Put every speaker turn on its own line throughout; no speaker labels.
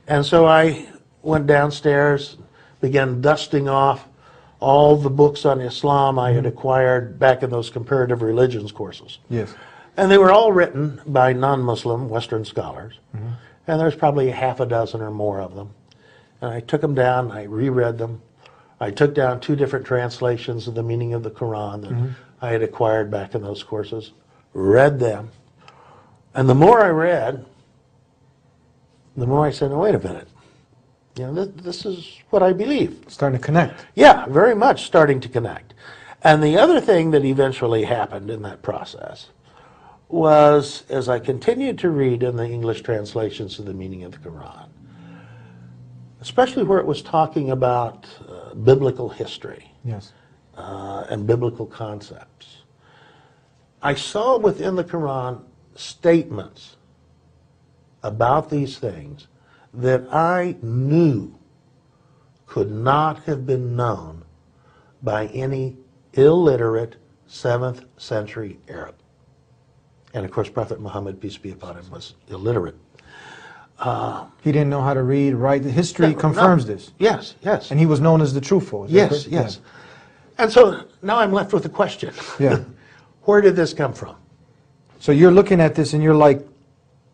And so I went downstairs, began dusting off all the books on Islam I had acquired back in those comparative religions courses.
Yes.
And they were all written by non-Muslim Western scholars. And there's probably half a dozen or more of them. And I took them down, I reread them. I took down 2 different translations of the meaning of the Quran that I had acquired back in those courses, read them. And the more I read, the more I said, no, wait a minute. You know, this is what I believe.
Starting to connect.
Yeah, very much starting to connect. And the other thing that eventually happened in that process was, as I continued to read in the English translations of the meaning of the Quran, especially where it was talking about biblical history,
yes,
and biblical concepts, I saw within the Quran statements about these things that I knew could not have been known by any illiterate 7th century Arab. And of course, Prophet Muhammad, peace be upon him, was illiterate.
He didn't know how to read, write. History confirms this.
Yes, yes.
And he was known as the truthful.
Yes, yes. Yeah. And so now I'm left with a question.
Yeah.
Where did this come from?
So you're looking at this and you're like,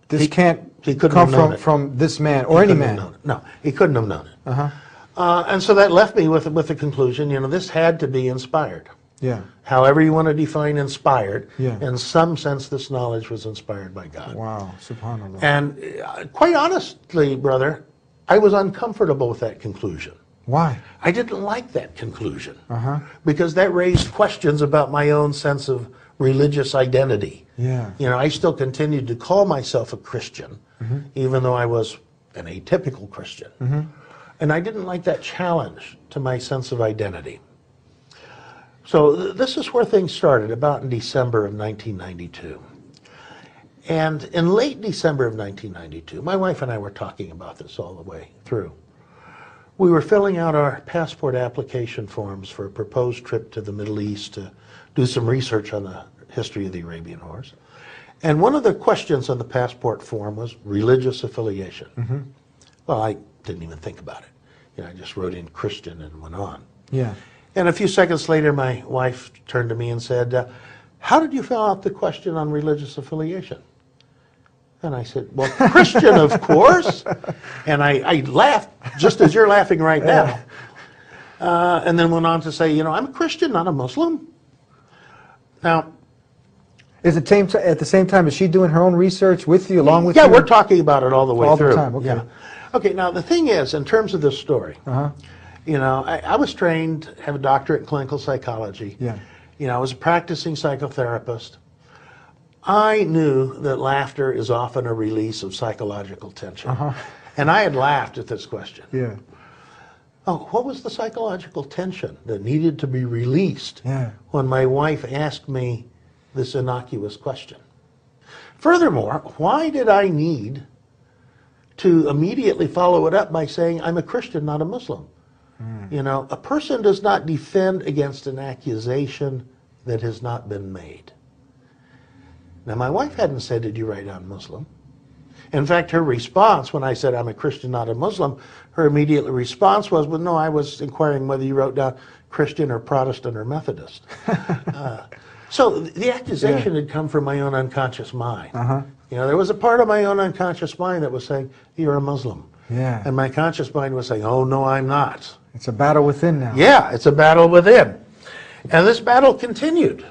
this can't come from this man or any man.
No, he couldn't have known it.
Uh-huh.
And so that left me with the conclusion, you know, this had to be inspired.
Yeah.
However you want to define inspired,
yeah,
in some sense this knowledge was inspired by God.
Wow, subhanAllah.
And quite honestly, brother, I was uncomfortable with that conclusion.
Why?
I didn't like that conclusion.
Uh-huh.
Because that raised questions about my own sense of religious identity.
Yeah.
You know, I still continued to call myself a Christian, even though I was an atypical Christian. And I didn't like that challenge to my sense of identity. So this is where things started, about in December of 1992. And in late December of 1992, my wife and I were talking about this all the way through. We were filling out our passport application forms for a proposed trip to the Middle East to do some research on the history of the Arabian horse. And one of the questions on the passport form was religious affiliation. Well, I didn't even think about it. You know, I just wrote in Christian and went on.
Yeah.
And a few seconds later, my wife turned to me and said, how did you fill out the question on religious affiliation? And I said, well, Christian, of course. And I laughed, just as you're laughing right now. And then went on to say, you know, I'm a Christian, not a Muslim. Now,
is it at the same time, is she doing her own research with you, along with you?
Yeah, we're talking about it all the way through.
All the time, okay.
Yeah. Okay, now the thing is, in terms of this story, you know, I was trained, have a doctorate in clinical psychology.
Yeah.
You know, I was a practicing psychotherapist. I knew that laughter is often a release of psychological tension. And I had laughed at this question.
Yeah.
Oh, what was the psychological tension that needed to be released when my wife asked me this innocuous question? Furthermore, why did I need to immediately follow it up by saying, I'm a Christian, not a Muslim? You know, a person does not defend against an accusation that has not been made. Now, my wife hadn't said, did you write down Muslim? In fact, her response when I said, I'm a Christian, not a Muslim, her immediate response was, well, no, I was inquiring whether you wrote down Christian or Protestant or Methodist. So the accusation had come from my own unconscious mind. You know, there was a part of my own unconscious mind that was saying, you're a Muslim.
Yeah.
And my conscious mind was saying, oh, no, I'm not.
It's a battle within now.
Yeah, it's a battle within. And this battle continued.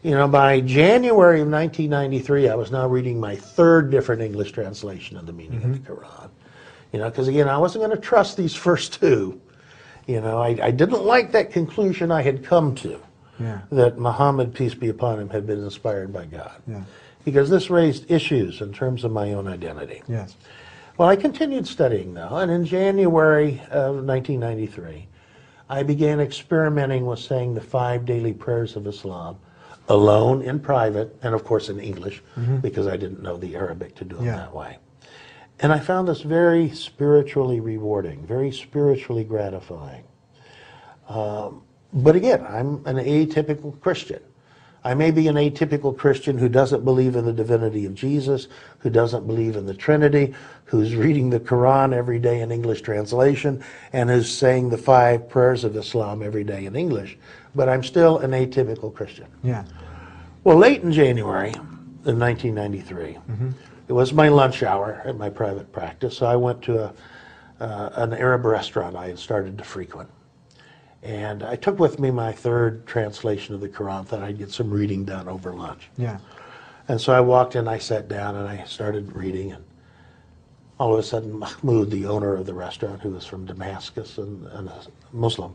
You know, by January of 1993, I was now reading my 3rd different English translation of the meaning of the Quran. You know, because again, I wasn't going to trust these first 2. You know, I didn't like that conclusion I had come to, that Muhammad, peace be upon him, had been inspired by God. Because this raised issues in terms of my own identity.
Yes.
Well, I continued studying though, and in January of 1993, I began experimenting with saying the 5 daily prayers of Islam, alone in private, and of course in English, because I didn't know the Arabic to do them that way. And I found this very spiritually rewarding, very spiritually gratifying. But again, I'm an atypical Christian. I may be an atypical Christian who doesn't believe in the divinity of Jesus, who doesn't believe in the Trinity, who's reading the Quran every day in English translation, and who's saying the 5 prayers of Islam every day in English, but I'm still an atypical Christian.
Yeah.
Well, late in January of 1993, it was my lunch hour at my private practice, so I went to an Arab restaurant I had started to frequent. And I took with me my 3rd translation of the Quran, thought I'd get some reading done over lunch.
Yeah.
And so I walked in, I sat down, and I started reading. And all of a sudden, Mahmoud, the owner of the restaurant, who was from Damascus and a Muslim,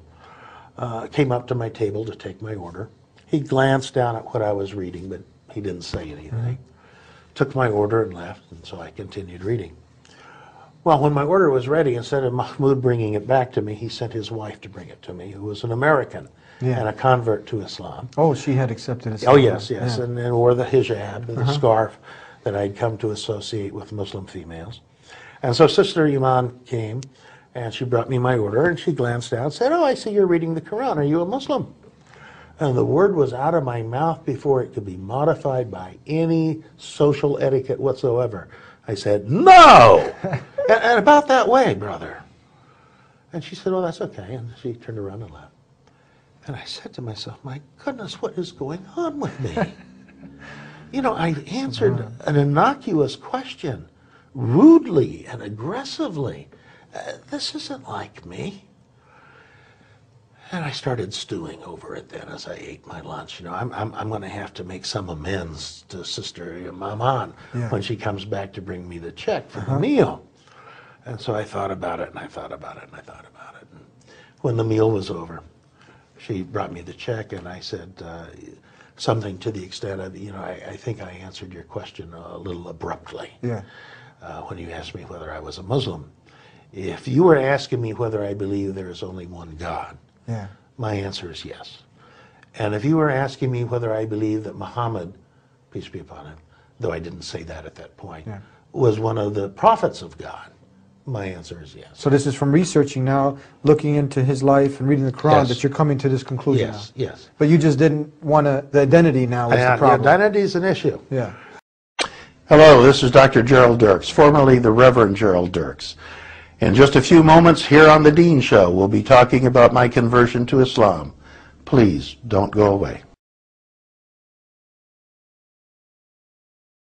came up to my table to take my order. He glanced down at what I was reading, but he didn't say anything. Took my order and left, and so I continued reading. Well, when my order was ready, instead of Mahmoud bringing it back to me, he sent his wife to bring it to me, who was an American and a convert to Islam.
Oh, she had accepted Islam.
Oh, yes, yes, and wore the hijab, the scarf that I'd come to associate with Muslim females. And so Sister Iman came, and she brought me my order, and she glanced down and said, "Oh, I see you're reading the Quran. Are you a Muslim?" And the word was out of my mouth before it could be modified by any social etiquette whatsoever. I said, "No!" and about that way, brother. And she said, "Oh, that's okay." And she turned around and left. And I said to myself, my goodness, what is going on with me? You know, I answered an innocuous question rudely and aggressively. This isn't like me. And I started stewing over it then as I ate my lunch. You know, I'm going to have to make some amends to Sister Maman when she comes back to bring me the check for the meal. And so I thought about it, and I thought about it, and I thought about it. And when the meal was over, she brought me the check, and I said something to the extent of, you know, I think I answered your question a little abruptly when you asked me whether I was a Muslim. If you were asking me whether I believe there is only one God, my answer is yes. And if you were asking me whether I believe that Muhammad, peace be upon him, though I didn't say that at that point, was one of the prophets of God, my answer is yes.
So this is from researching now, looking into his life and reading the Quran, that you're coming to this conclusion now.
Yes.
But you just didn't want to, the identity now is the problem.
The identity is an issue.
Yeah.
Hello, this is Dr. Gerald Dirks, formerly the Reverend Gerald Dirks. In just a few moments here on The Dean Show, we'll be talking about my conversion to Islam. Please don't go away.